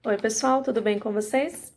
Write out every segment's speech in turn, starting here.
Oi pessoal, tudo bem com vocês?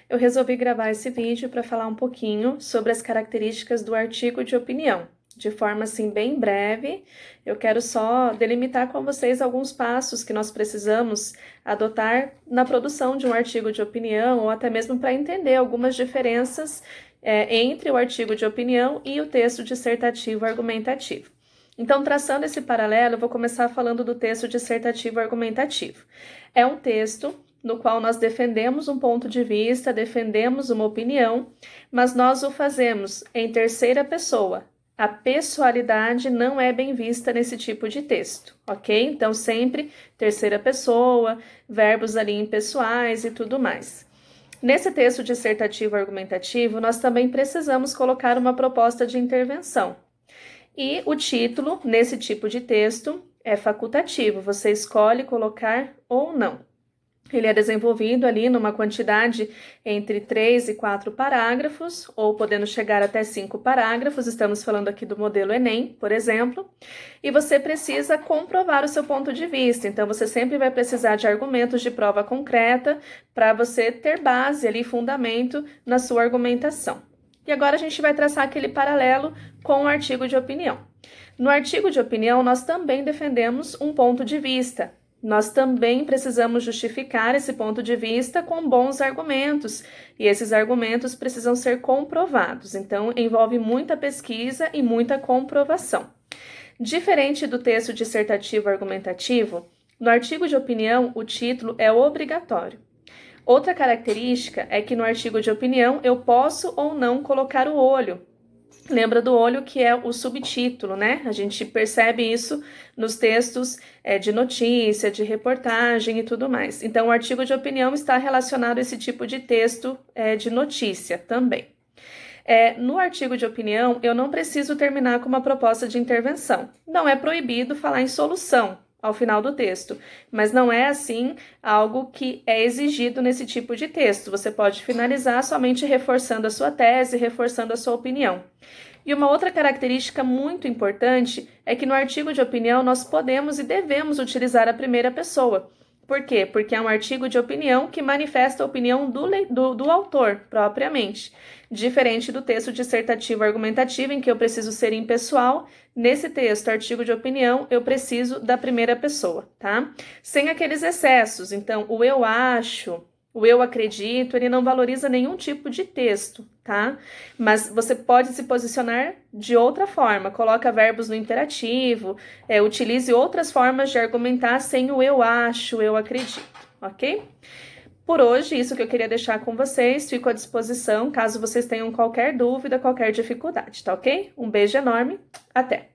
Eu resolvi gravar esse vídeo para falar um pouquinho sobre as características do artigo de opinião. De forma assim bem breve, eu quero só delimitar com vocês alguns passos que nós precisamos adotar na produção de um artigo de opinião ou até mesmo para entender algumas diferenças entre o artigo de opinião e o texto dissertativo argumentativo. Então, traçando esse paralelo, eu vou começar falando do texto dissertativo argumentativo. É um texto no qual nós defendemos um ponto de vista, defendemos uma opinião, mas nós o fazemos em terceira pessoa. A pessoalidade não é bem vista nesse tipo de texto, ok? Então, sempre terceira pessoa, verbos ali impessoais e tudo mais. Nesse texto dissertativo argumentativo, nós também precisamos colocar uma proposta de intervenção. E o título, nesse tipo de texto, é facultativo, você escolhe colocar ou não. Ele é desenvolvido ali numa quantidade entre 3 e 4 parágrafos, ou podendo chegar até 5 parágrafos, estamos falando aqui do modelo Enem, por exemplo, e você precisa comprovar o seu ponto de vista, então você sempre vai precisar de argumentos de prova concreta para você ter base ali, fundamento na sua argumentação. E agora a gente vai traçar aquele paralelo com o artigo de opinião. No artigo de opinião, nós também defendemos um ponto de vista. Nós também precisamos justificar esse ponto de vista com bons argumentos, e esses argumentos precisam ser comprovados. Então, envolve muita pesquisa e muita comprovação. Diferente do texto dissertativo argumentativo, no artigo de opinião, o título é obrigatório. Outra característica é que no artigo de opinião eu posso ou não colocar o olho. Lembra do olho, que é o subtítulo, né? A gente percebe isso nos textos de notícia, de reportagem e tudo mais. Então, o artigo de opinião está relacionado a esse tipo de texto de notícia também. No artigo de opinião, eu não preciso terminar com uma proposta de intervenção. Não é proibido falar em solução ao final do texto, mas não é assim algo que é exigido nesse tipo de texto. Você pode finalizar somente reforçando a sua tese, reforçando a sua opinião. E uma outra característica muito importante é que no artigo de opinião nós podemos e devemos utilizar a primeira pessoa. Por quê? Porque é um artigo de opinião que manifesta a opinião do autor, propriamente. Diferente do texto dissertativo argumentativo, em que eu preciso ser impessoal, nesse texto, artigo de opinião, eu preciso da primeira pessoa, tá? Sem aqueles excessos. Então, o eu acho, o eu acredito, ele não valoriza nenhum tipo de texto, tá? Mas você pode se posicionar de outra forma, coloca verbos no imperativo, utilize outras formas de argumentar sem o eu acho, eu acredito, ok? Por hoje, isso que eu queria deixar com vocês, fico à disposição caso vocês tenham qualquer dúvida, qualquer dificuldade, tá ok? Um beijo enorme, até!